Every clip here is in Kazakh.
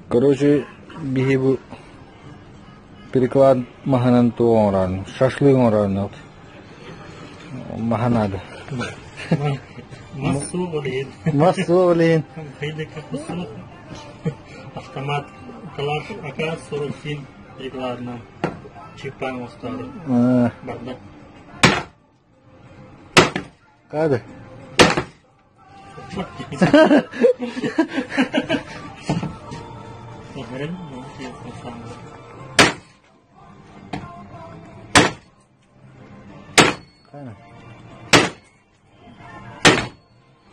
Короче, бегу переклад махананту оран, шашлык оран, маханада. Массу блин. Массу, блин. Хайда капусу. Автомат Калаш АК-47 прикладно. Чипаем устали. Бардак. Кады?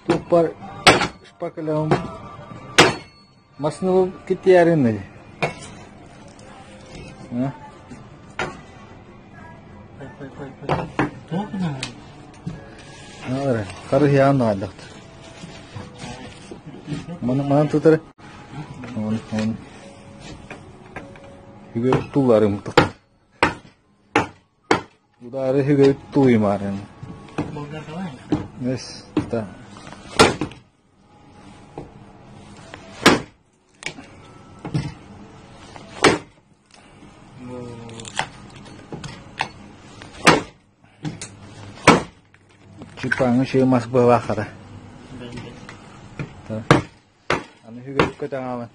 Тупар шпакалям маснул китярин. Кархи надо. Mana tutar. On. Higa tularım tut. Udara higa tuy maren. Yes, ta. Cipang sih mas bawah kata. Anu juga ketangan.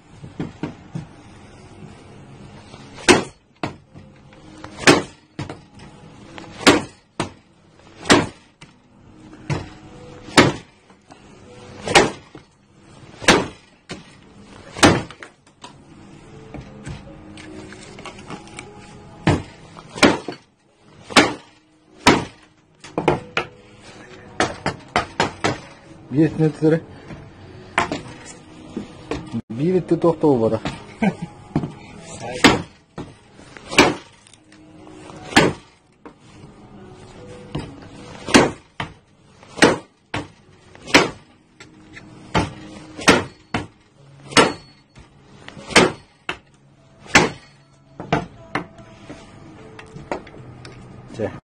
Есть нет тыры. Били ты тохта убада.